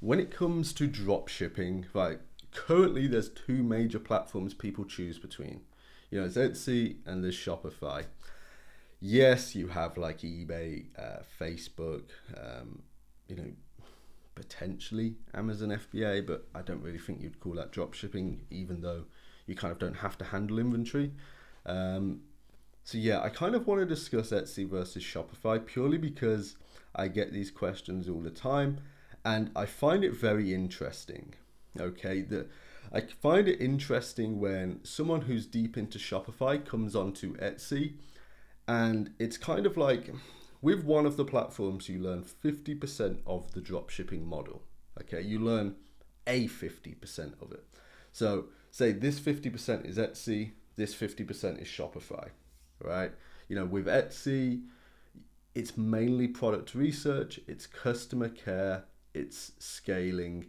when it comes to drop shipping, right, currently there's two major platforms people choose between. It's Etsy and there's Shopify. Yes, you have like eBay, Facebook, you know, potentially Amazon FBA, but I don't really think you'd call that drop shipping, even though you kind of don't have to handle inventory. So yeah, I kind of want to discuss Etsy versus Shopify purely because I get these questions all the time and I find it very interesting. Okay, I find it interesting when someone who's deep into Shopify comes onto Etsy, and it's kind of like with one of the platforms you learn 50% of the dropshipping model. Okay, you learn a 50% of it. So say this 50% is Etsy, this 50% is Shopify, right? With Etsy, it's mainly product research, it's customer care, it's scaling,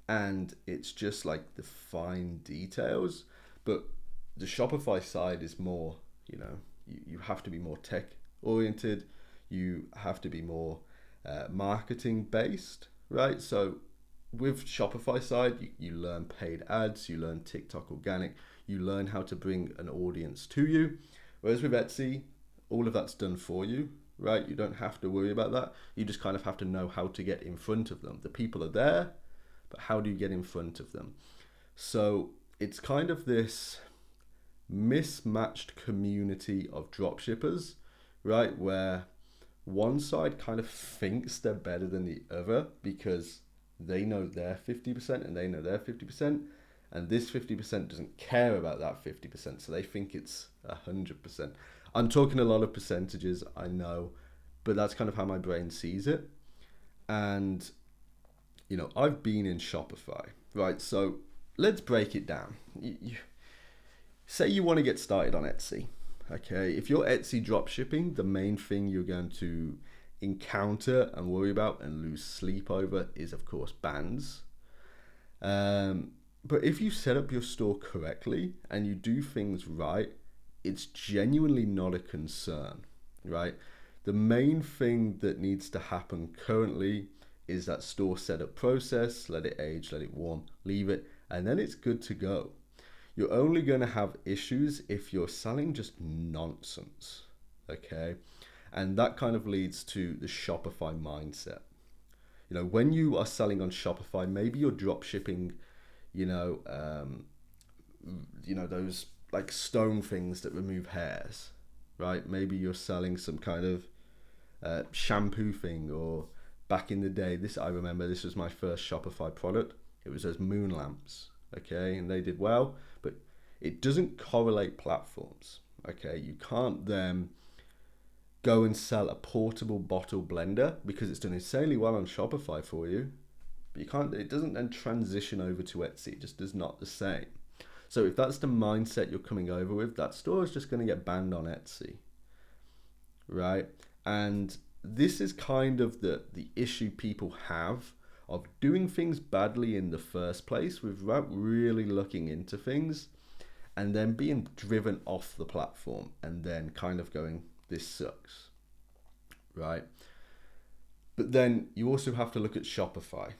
and it's just like the fine details. But the Shopify side is more, you have to be more tech oriented, you have to be more marketing based, right? So with Shopify side, you learn paid ads, you learn TikTok organic, you learn how to bring an audience to you. Whereas with Etsy, all of that's done for you, right? You don't have to worry about that. You just kind of have to know how to get in front of them. The people are there, but how do you get in front of them? So it's kind of this mismatched community of dropshippers, right? Where one side kind of thinks they're better than the other because they know their 50% and they know their 50%, and this 50% doesn't care about that 50%, so they think it's 100%. I'm talking a lot of percentages, I know, but that's kind of how my brain sees it. And I've been in Shopify, right? So let's break it down. Say you want to get started on Etsy. Okay, if you're Etsy dropshipping, the main thing you're going to encounter and worry about and lose sleep over is, of course, bans. But if you set up your store correctly and you do things right, it's genuinely not a concern, right? The main thing that needs to happen currently is that store setup process. Let it age, let it warm, leave it, and then it's good to go. You're only going to have issues if you're selling just nonsense, okay? And that kind of leads to the Shopify mindset. When you are selling on Shopify, maybe you're drop shipping, those like stone things that remove hairs, right? Maybe you're selling some kind of shampoo thing, or back in the day, I remember this was my first Shopify product. It was those moon lamps, okay? And they did well, but it doesn't correlate platforms, okay? You can't then go and sell a portable bottle blender because it's done insanely well on Shopify for you, but it doesn't then transition over to Etsy. It just does not the same. So if that's the mindset you're coming over with, that store is just going to get banned on Etsy, right? And this is kind of the issue people have of doing things badly in the first place without really looking into things, and then being driven off the platform and then kind of going, this sucks, right? But then you also have to look at Shopify.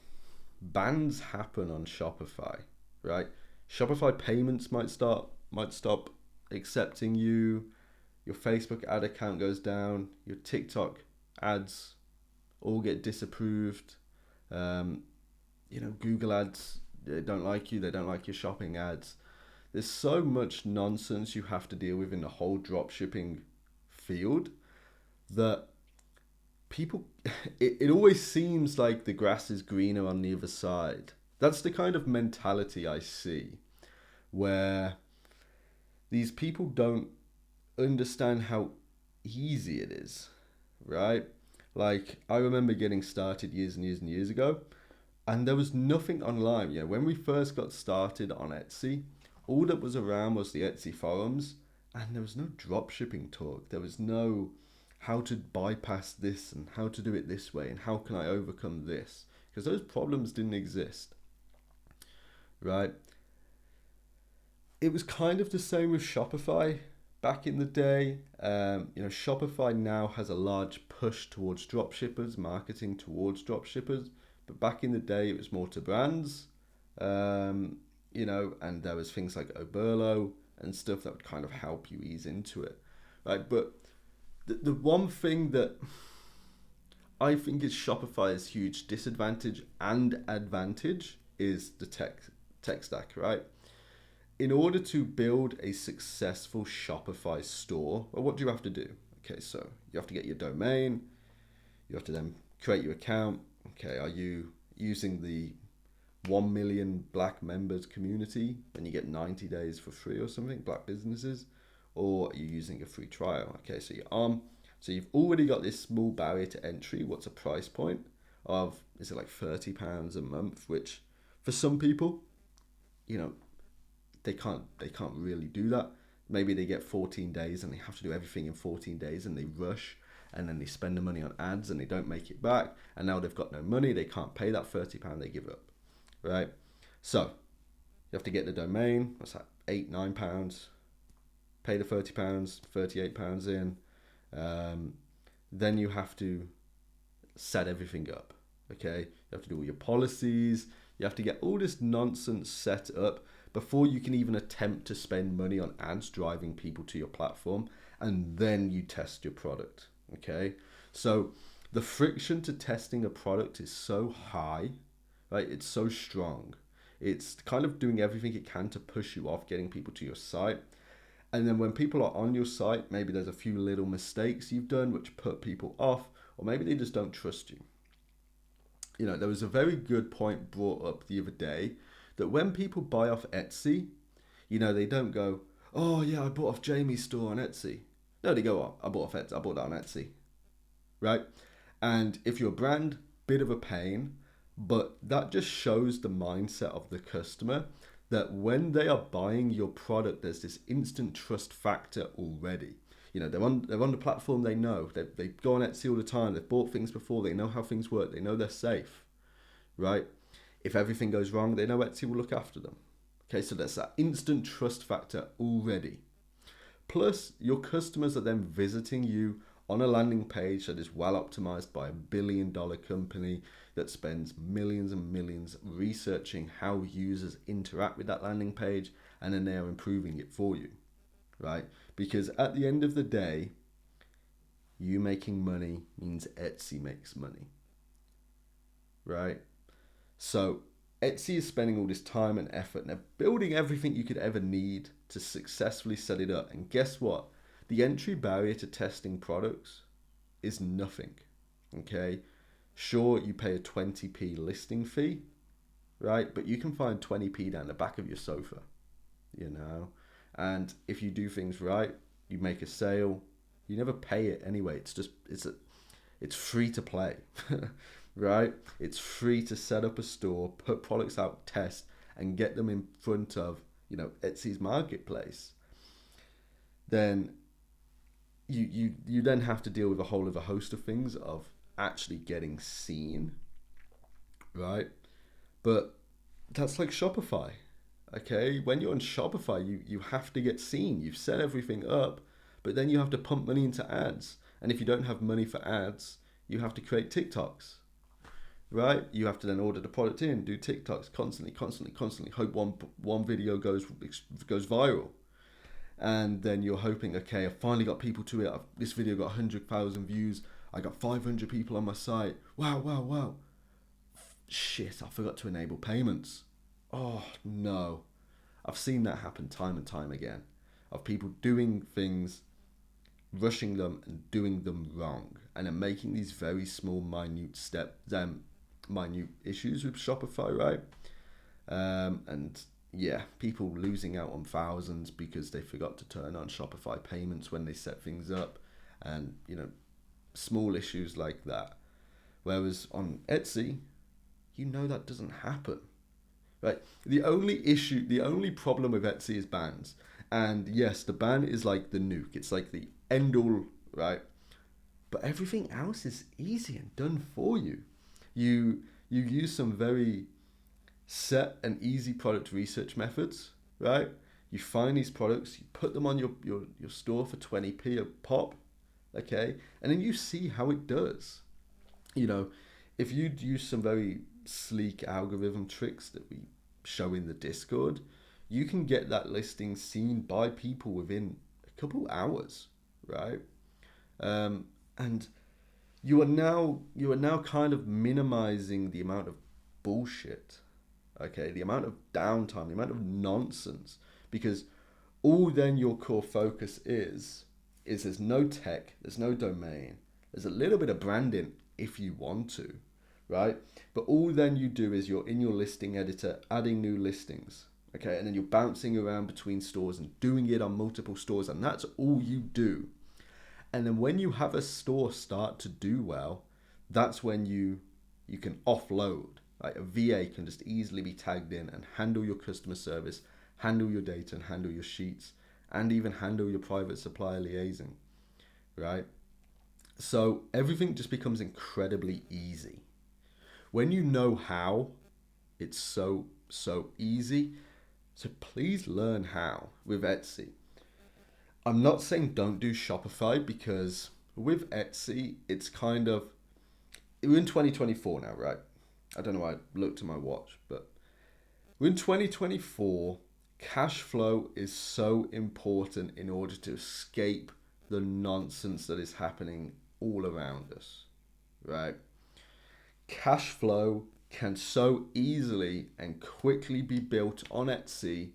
Bans happen on Shopify, right? Shopify payments might stop accepting you. Your Facebook ad account goes down. Your TikTok ads all get disapproved. Google ads, they don't like you. They don't like your shopping ads. There's so much nonsense you have to deal with in the whole dropshipping field that people, it always seems like the grass is greener on the other side. That's the kind of mentality I see, where these people don't understand how easy it is, right? Like, I remember getting started years and years and years ago, and there was nothing online. When we first got started on Etsy, all that was around was the Etsy forums, and there was no drop shipping talk. There was no how to bypass this and how to do it this way and how can I overcome this, because those problems didn't exist, right? It was kind of the same with Shopify back in the day. Shopify now has a large push towards dropshippers, marketing towards dropshippers, But back in the day, it was more to brands, you know, and there was things like Oberlo and stuff that would kind of help you ease into it, right? But the one thing that I think is Shopify's huge disadvantage and advantage is the tech stack, right? In order to build a successful Shopify store, well, what do you have to do? Okay, so you have to get your domain, you have to then create your account. Okay, are you using the 1 million black members community and you get 90 days for free or something, black businesses? Or are you using a free trial? Okay, so you're on. So you've already got this small barrier to entry. What's a price point of, is it like £30 a month, which for some people, you know, they can't really do that. Maybe they get 14 days and they have to do everything in 14 days and they rush and then they spend the money on ads and they don't make it back, and now they've got no money, they can't pay that £30, they give up, right? So you have to get the domain, what's that, £8-9, pay the £30, £38 in, then you have to set everything up, okay? You have to do all your policies, you have to get all this nonsense set up before you can even attempt to spend money on ads driving people to your platform, and then you test your product, okay? So the friction to testing a product is so high, right? It's so strong. It's kind of doing everything it can to push you off getting people to your site. And then when people are on your site, maybe there's a few little mistakes you've done which put people off, or maybe they just don't trust you. You know, there was a very good point brought up the other day that when people buy off Etsy, you know, they don't go, oh yeah, I bought off Jamie's store on Etsy. No, they go, oh, I bought that on Etsy, right? And if you're a brand, bit of a pain, but that just shows the mindset of the customer that when they are buying your product, there's this instant trust factor already. You know, they're on the platform, they know. They go on Etsy all the time, they've bought things before, they know how things work, they know they're safe, right? If everything goes wrong, they know Etsy will look after them. Okay, so there's that instant trust factor already. Plus, your customers are then visiting you on a landing page that is well optimized by $1 billion company that spends millions and millions researching how users interact with that landing page, and then they're improving it for you, right? Because at the end of the day, you making money means Etsy makes money, right? So Etsy is spending all this time and effort and they're building everything you could ever need to successfully set it up. And guess what? The entry barrier to testing products is nothing, okay? Sure, you pay a 20p listing fee, right? But you can find 20p down the back of your sofa, you know? And if you do things right, you make a sale, you never pay it anyway. It's free to play, right? It's free to set up a store, put products out, test, and get them in front of, you know, Etsy's marketplace. Then you then have to deal with a whole other host of things of actually getting seen, right? But that's like Shopify, okay? When you're on Shopify, you have to get seen. You've set everything up, but then you have to pump money into ads. And if you don't have money for ads, you have to create TikToks, right? You have to then order the product in, do TikToks constantly, hope one video goes viral. And then you're hoping, okay, I finally got people to it. This video got 100,000 views. I got 500 people on my site. Wow. Shit, I forgot to enable payments. Oh, no. I've seen that happen time and time again. Of people doing things, rushing them and doing them wrong. And then making these very small, minute issues with Shopify, right? And yeah, people losing out on thousands because they forgot to turn on Shopify payments when they set things up, and you know, small issues like that. Whereas on Etsy, you know that doesn't happen, right? The only problem with Etsy is bans, and yes, the ban is like the nuke. It's like the end all, right? But everything else is easy and done for you. You use some very set and easy product research methods, right? You find these products, you put them on your store for 20p a pop, okay? And then you see how it does. You know, if you use some very sleek algorithm tricks that we show in the Discord, you can get that listing seen by people within a couple hours, right? And you are now kind of minimizing the amount of bullshit, okay, the amount of downtime, the amount of nonsense, because all then your core focus is there's no tech, there's no domain, there's a little bit of branding if you want to, right? But all then you do is you're in your listing editor adding new listings, okay, and then you're bouncing around between stores and doing it on multiple stores, and that's all you do. And then when you have a store start to do well, that's when you can offload. Like a VA can just easily be tagged in and handle your customer service, handle your data, and handle your sheets, and even handle your private supplier liaising, right? So everything just becomes incredibly easy. When you know how, it's so easy. So please learn how with Etsy. I'm not saying don't do Shopify, because with Etsy, it's kind of, we're in 2024 now, right? I don't know why I looked at my watch, but we're in 2024. Cash flow is so important in order to escape the nonsense that is happening all around us, right? Cash flow can so easily and quickly be built on Etsy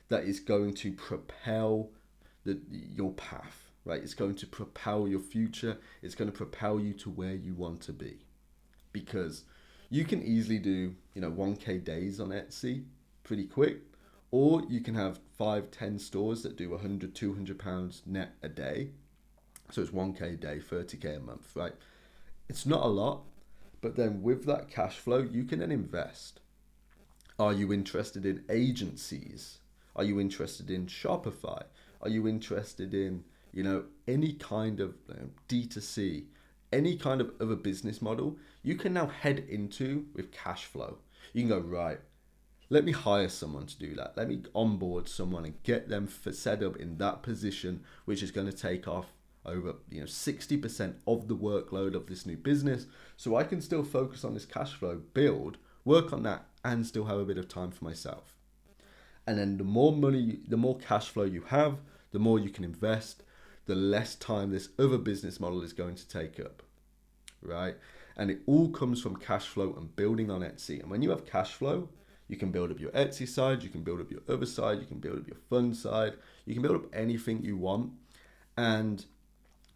that is going to propel your path, right? It's going to propel your future. It's going to propel you to where you want to be, because you can easily do 1K days on Etsy pretty quick, or you can have 5-10 stores that do 100-200 pounds net a day. So it's 1K a day, 30K a month, right? It's not a lot, but then with that cash flow, you can then invest. Are you interested in agencies? Are you interested in Shopify? Are you interested in, any kind of D2C, any kind of other business model? You can now head into with cash flow. You can go, right, let me hire someone to do that. Let me onboard someone and get them set up in that position, which is going to take off over 60% of the workload of this new business. So I can still focus on this cash flow, build, work on that, and still have a bit of time for myself. And then the more money, the more cash flow you have, the more you can invest, the less time this other business model is going to take up, right? And it all comes from cash flow and building on Etsy. And when you have cash flow, you can build up your Etsy side, you can build up your other side, you can build up your fund side, you can build up anything you want. And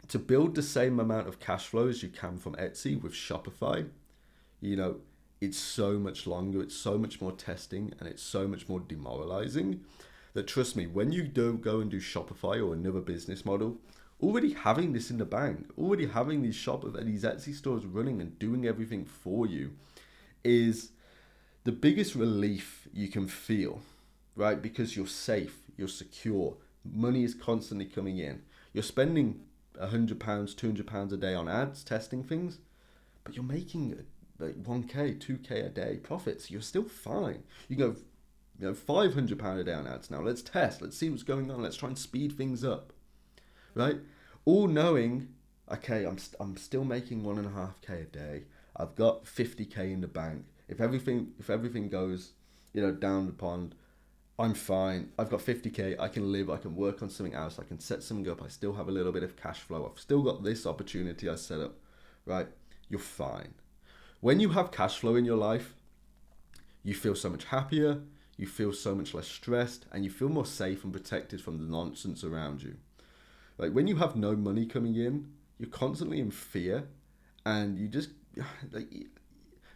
to build the same amount of cash flow as you can from Etsy with Shopify, it's so much longer, it's so much more testing, and it's so much more demoralizing that, trust me, when you do go and do Shopify or another business model, already having this in the bank, already having these Etsy stores running and doing everything for you is the biggest relief you can feel, right? Because you're safe, you're secure, money is constantly coming in. You're spending £100, £200 a day on ads, testing things, but you're making like 1K, 2K a day profits. You're still fine. You go, £500 a day on ads now. Let's test. Let's see what's going on. Let's try and speed things up, right? All knowing, okay, I'm still making 1.5K a day. I've got 50K in the bank. If everything goes, down the pond, I'm fine. I've got 50K. I can live. I can work on something else. I can set something up. I still have a little bit of cash flow. I've still got this opportunity I set up, right? You're fine. When you have cash flow in your life, you feel so much happier. You feel so much less stressed, and you feel more safe and protected from the nonsense around you. Like when you have no money coming in, you're constantly in fear, and you just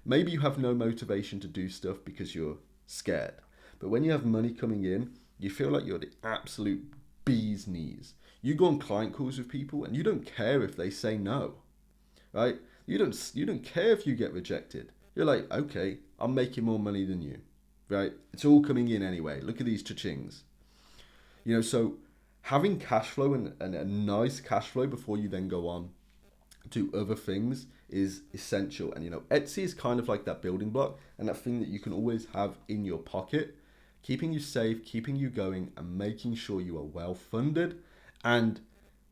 maybe you have no motivation to do stuff because you're scared. But when you have money coming in, you feel like you're the absolute bee's knees. You go on client calls with people and you don't care if they say no, right? You don't care if you get rejected. You're like, okay, I'm making more money than you, right? It's all coming in anyway. Look at these cha-chings. So having cash flow and a nice cash flow before you then go on to other things is essential. And Etsy is kind of like that building block and that thing that you can always have in your pocket, keeping you safe, keeping you going, and making sure you are well funded and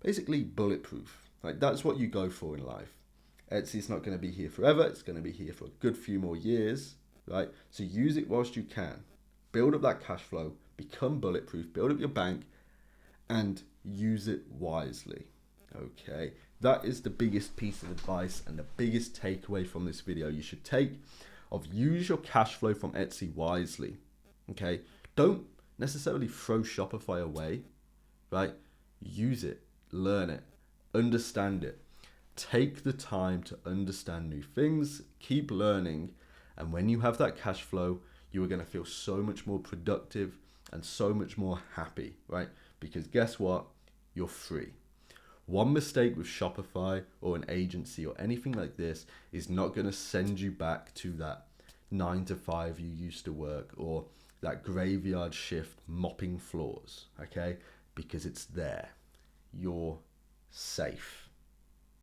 basically bulletproof. Like that's what you go for in life. Etsy's not going to be here forever. It's going to be here for a good few more years, right? So use it whilst you can. Build up that cash flow, become bulletproof, build up your bank, and use it wisely. Okay, that is the biggest piece of advice and the biggest takeaway from this video you should take of use your cash flow from Etsy wisely. Okay, don't necessarily throw Shopify away, right? Use it, learn it, understand it. Take the time to understand new things, keep learning, and when you have that cash flow, you are going to feel so much more productive and so much more happy, right? Because guess what? You're free. One mistake with Shopify or an agency or anything like this is not going to send you back to that 9 to 5 you used to work or that graveyard shift mopping floors, okay? Because it's there. You're safe.